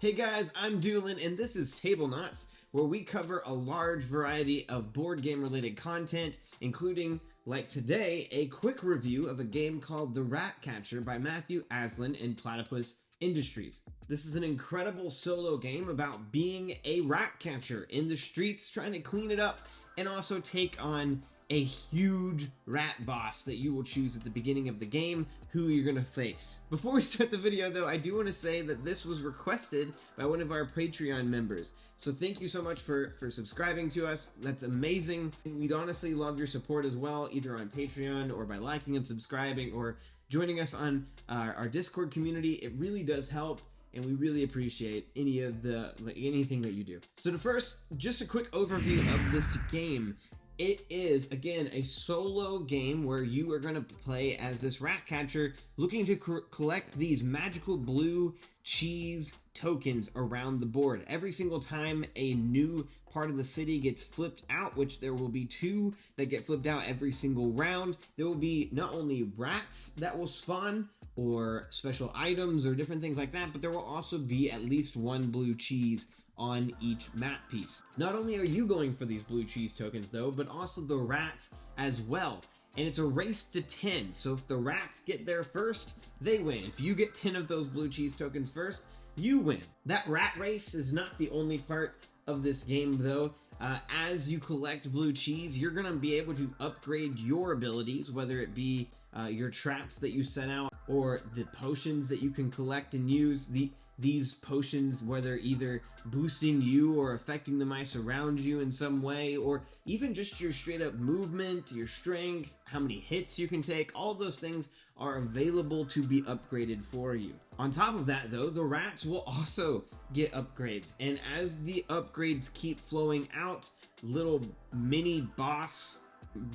Hey guys, I'm Doolin and this is Tablenauts, where we cover a large variety of board game related content, including, like today, a quick review of a game called The Ratcatcher by Matthew Aslan and Platypus Industries. This is an incredible solo game about being a rat catcher in the streets, trying to clean it up, and also take on a huge rat boss that you will choose at the beginning of the game who you're going to face. Before we start the video though, I do want to say that this was requested by one of our Patreon members. So thank you so much for subscribing to us. That's amazing. We'd honestly love your support as well, either on Patreon or by liking and subscribing or joining us on our Discord community. It really does help, and we really appreciate anything that you do. So to first, just a quick overview of this game. It is, again, a solo game where you are going to play as this rat catcher looking to collect these magical blue cheese tokens around the board. Every single time a new part of the city gets flipped out, which there will be 2 that get flipped out every single round, there will be not only rats that will spawn or special items or different things like that, but there will also be at least 1 blue cheese on each map piece. Not only are you going for these blue cheese tokens though, but also the rats as well. And it's a race to 10. So if the rats get there first, they win. If you get 10 of those blue cheese tokens first, you win. That rat race is not the only part of this game though. As you collect blue cheese, you're gonna be able to upgrade your abilities, whether it be your traps that you set out or the potions that you can collect and use. These potions, whether either boosting you or affecting the mice around you in some way, or even just your straight up movement, your strength, how many hits you can take, all those things are available to be upgraded for you. On top of that though, the rats will also get upgrades, and as the upgrades keep flowing out, little mini boss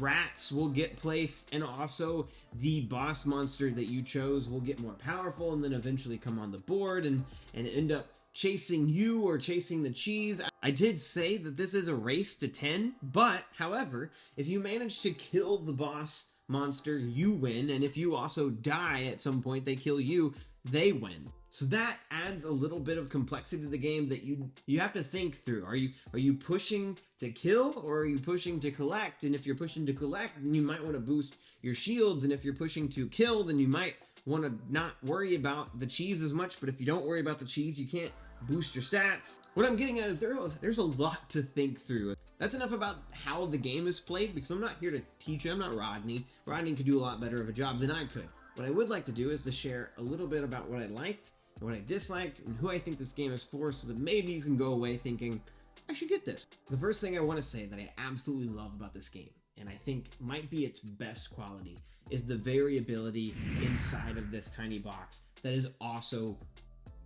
rats will get placed, and also the boss monster that you chose will get more powerful and then eventually come on the board and end up chasing you or chasing the cheese. I did say that this is a race to 10, but however, if you manage to kill the boss monster, you win, and if you also die at some point, they kill you, they win. So that adds a little bit of complexity to the game that you have to think through. Are you pushing to kill or are you pushing to collect? And if you're pushing to collect, then you might want to boost your shields, and if you're pushing to kill, then you might want to not worry about the cheese as much. But if you don't worry about the cheese, you can't boost your stats. What I'm getting at is there's a lot to think through. That's enough about how the game is played, because I'm not here to teach you. I'm not Rodney. Rodney could do a lot better of a job than I could. What I would like to do is to share a little bit about what I liked, what I disliked, and who I think this game is for, so that maybe you can go away thinking, I should get this. The first thing I want to say that I absolutely love about this game, and I think might be its best quality, is the variability inside of this tiny box that is also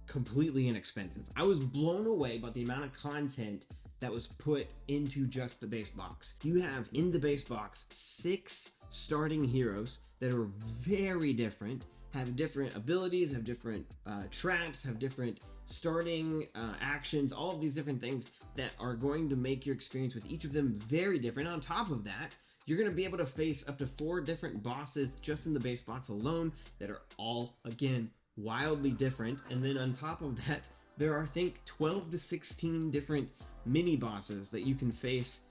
completely inexpensive. I was blown away by the amount of content that was put into just the base box. You have in the base box 6 starting heroes that are very different, have different abilities, have different traps, have different starting actions, all of these different things that are going to make your experience with each of them very different. On top of that, you're going to be able to face up to 4 different bosses just in the base box alone that are all, again, wildly different. And then on top of that, there are, I think, 12 to 16 different mini bosses that you can face,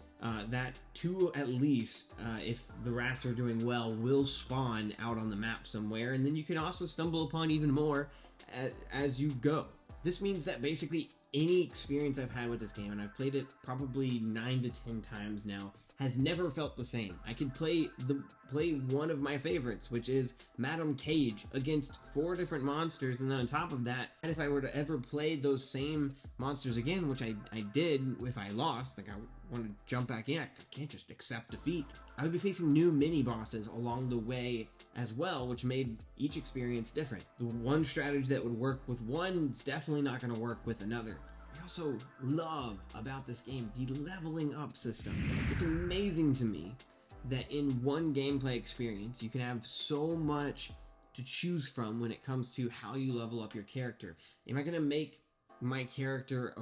that 2 at least, if the rats are doing well, will spawn out on the map somewhere, and then you can also stumble upon even more as you go. This means that basically any experience I've had with this game, and I've played it probably 9 to 10 times now, has never felt the same. I could play one of my favorites, which is Madam Cage, against 4 different monsters, and then on top of that, if I were to ever play those same monsters again, which I did if I lost, like I want to jump back in, I can't just accept defeat. I would be facing new mini bosses along the way as well, which made each experience different. The one strategy that would work with one is definitely not going to work with another. I also love about this game the leveling up system. It's amazing to me that in one gameplay experience you can have so much to choose from when it comes to how you level up your character. Am I going to make my character a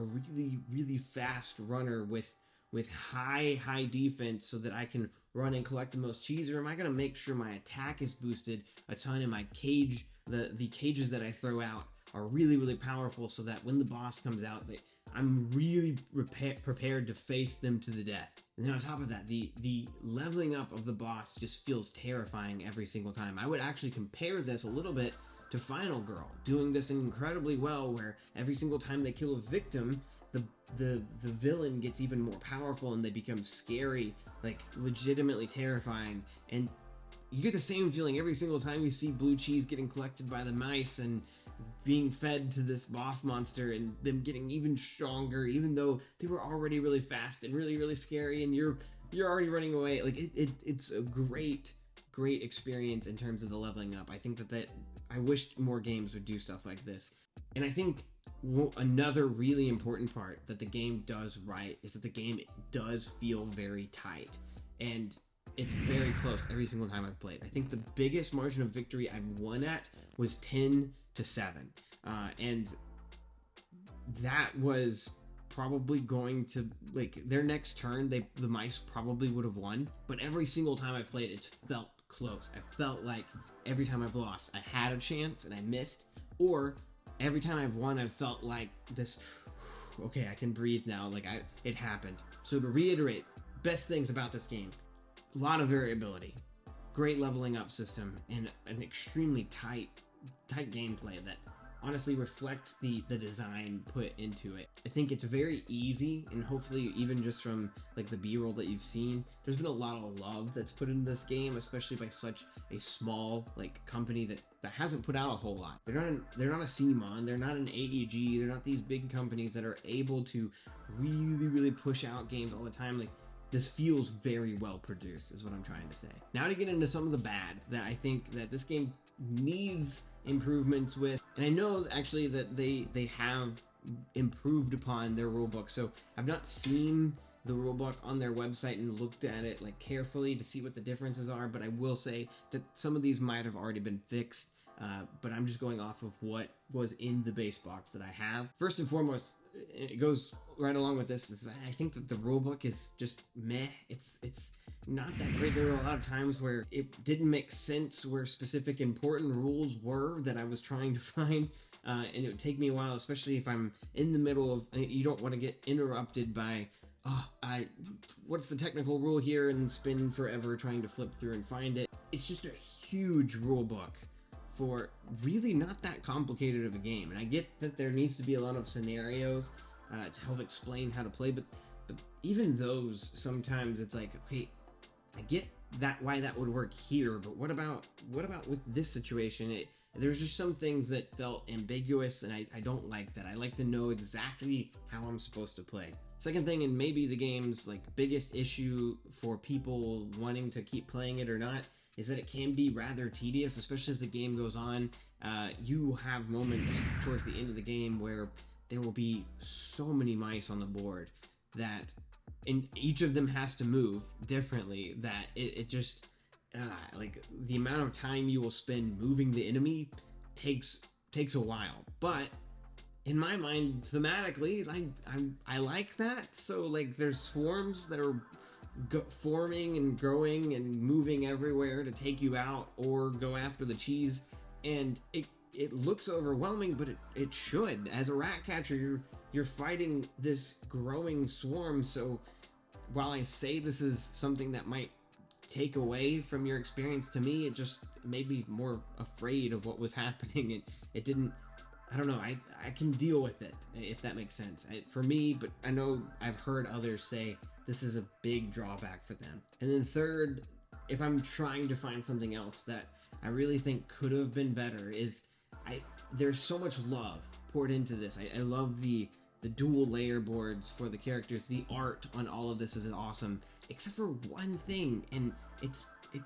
really fast runner with high defense so that I can run and collect the most cheese, or am I going to make sure my attack is boosted a ton and my cage, the cages that I throw out are really, really powerful, so that when the boss comes out, I'm really prepared to face them to the death. And then on top of that, the leveling up of the boss just feels terrifying every single time. I would actually compare this a little bit to Final Girl, doing this incredibly well, where every single time they kill a victim, the villain gets even more powerful and they become scary, like legitimately terrifying. And you get the same feeling every single time you see Blue Cheese getting collected by the mice and being fed to this boss monster, and them getting even stronger, even though they were already really fast and really, really scary, and you're already running away. Like it's a great experience in terms of the leveling up. I think that I wish more games would do stuff like this. And I think another really important part that the game does right is that the game does feel very tight, and it's very close every single time I've played. I think the biggest margin of victory I've won at was 10-7, and that was probably going to, like, their next turn, the mice probably would have won, but every single time I've played, it's felt close. I felt like every time I've lost, I had a chance and I missed, or every time I've won, I've felt like this, okay, I can breathe now, like it happened. So to reiterate, best things about this game: a lot of variability, great leveling up system, and an extremely tight gameplay that honestly reflects the design put into it. I think it's very easy, and hopefully even just from like the B-roll that you've seen, there's been a lot of love that's put into this game, especially by such a small like company that hasn't put out a whole lot. They're not a CMON, they're not an AEG, they're not these big companies that are able to really push out games all the time. Like, this feels very well produced, is what I'm trying to say. Now to get into some of the bad that I think that this game needs improvements with, and I know actually that they have improved upon their rulebook, so I've not seen the rulebook on their website and looked at it like carefully to see what the differences are, but I will say that some of these might have already been fixed, but I'm just going off of what was in the base box that I have. First and foremost, it goes right along with this, is I think that the rulebook is just meh. It's not that great. There were a lot of times where it didn't make sense where specific important rules were that I was trying to find, and it would take me a while, especially if I'm in the middle of, you don't want to get interrupted by, what's the technical rule here, and spend forever trying to flip through and find it. It's just a huge rule book for really not that complicated of a game, and I get that there needs to be a lot of scenarios to help explain how to play, but even those, sometimes it's like, okay, I get that why that would work here, but what about with this situation? There's just some things that felt ambiguous, and I don't like that. I like to know exactly how I'm supposed to play. Second thing, and maybe the game's like biggest issue for people wanting to keep playing it or not, is that it can be rather tedious, especially as the game goes on. You have moments towards the end of the game where there will be so many mice on the board that, and each of them has to move differently, that it just, like, the amount of time you will spend moving the enemy takes a while. But in my mind, thematically, like, I like that. So like, there's swarms that are forming and growing and moving everywhere to take you out or go after the cheese, and it looks overwhelming, but it should. As a Ratcatcher, you're fighting this growing swarm, so while I say this is something that might take away from your experience, to me it just made me more afraid of what was happening. It didn't, I don't know, I can deal with it, if that makes sense, for me, but I know I've heard others say this is a big drawback for them. And then third, if I'm trying to find something else that I really think could have been better, is there's so much love poured into this. I love the dual layer boards for the characters. The art on all of this is awesome, except for one thing, and it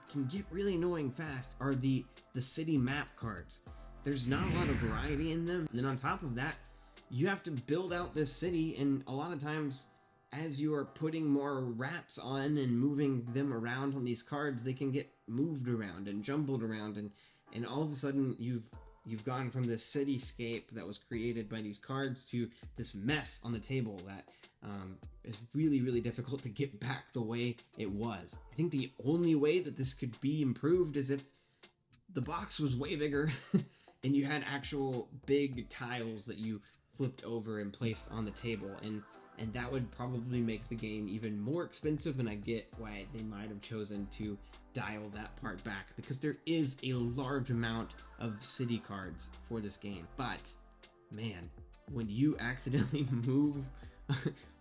can get really annoying fast, are the city map cards. There's not a lot of variety in them, and then on top of that, you have to build out this city, and a lot of times, as you are putting more rats on and moving them around on these cards, they can get moved around and jumbled around, and all of a sudden you've gone from this cityscape that was created by these cards to this mess on the table that is really, really difficult to get back the way it was. I think the only way that this could be improved is if the box was way bigger and you had actual big tiles that you flipped over and placed on the table, and that would probably make the game even more expensive, and I get why they might have chosen to dial that part back, because there is a large amount of city cards for this game. But man, when you accidentally move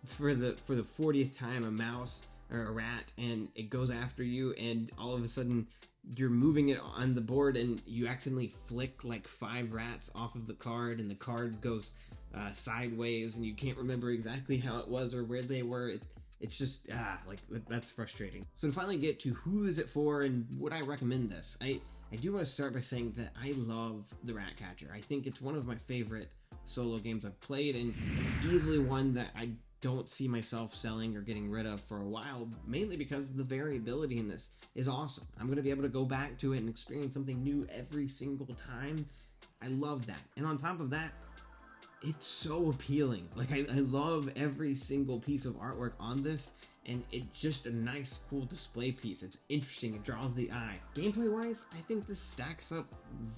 for the 40th time a mouse or a rat, and it goes after you, and all of a sudden you're moving it on the board and you accidentally flick like 5 rats off of the card, and the card goes sideways, and you can't remember exactly how it was or where they were. It's just like, that's frustrating. So to finally get to who is it for and would I recommend this, I do want to start by saying that I love the Ratcatcher. I think it's one of my favorite solo games I've played, and easily one that I don't see myself selling or getting rid of for a while, mainly because the variability in this is awesome. I'm going to be able to go back to it and experience something new every single time. I love that. And on top of that, it's so appealing. Like, I love every single piece of artwork on this, and it's just a nice, cool display piece. It's interesting, it draws the eye. Gameplay-wise, I think this stacks up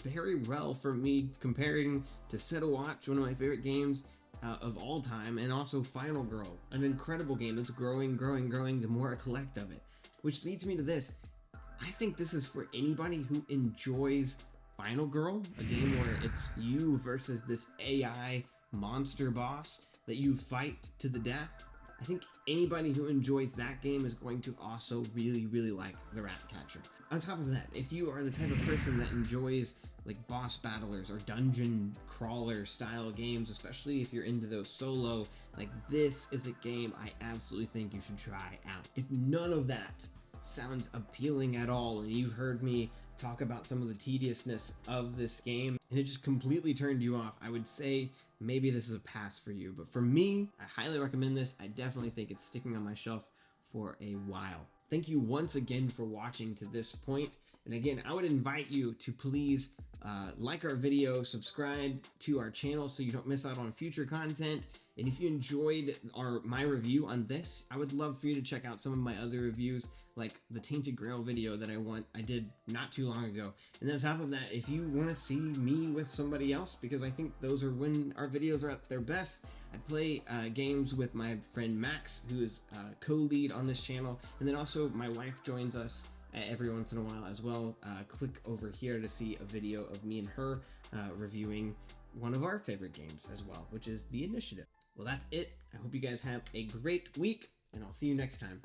very well for me, comparing to Set a Watch, one of my favorite games of all time, and also Final Girl, an incredible game that's growing the more I collect of it. Which leads me to this. I think this is for anybody who enjoys Final Girl, a game where it's you versus this AI monster boss that you fight to the death. I think anybody who enjoys that game is going to also really like the Ratcatcher. On top of that, if you are the type of person that enjoys like boss battlers or dungeon crawler style games, especially if you're into those solo, like, this is a game I absolutely think you should try out. If none of that sounds appealing at all, and you've heard me talk about some of the tediousness of this game and it just completely turned you off, I would say maybe this is a pass for you. But for me, I highly recommend this. I definitely think it's sticking on my shelf for a while. Thank you once again for watching to this point. And again, I would invite you to please like our video, subscribe to our channel so you don't miss out on future content. And if you enjoyed my review on this, I would love for you to check out some of my other reviews, like the Tainted Grail video that I did not too long ago. And then on top of that, if you want to see me with somebody else, because I think those are when our videos are at their best, I play games with my friend Max, who is co-lead on this channel, and then also my wife joins us every once in a while as well. Click over here to see a video of me and her reviewing one of our favorite games as well, which is The Initiative. Well, that's it. I hope you guys have a great week, and I'll see you next time.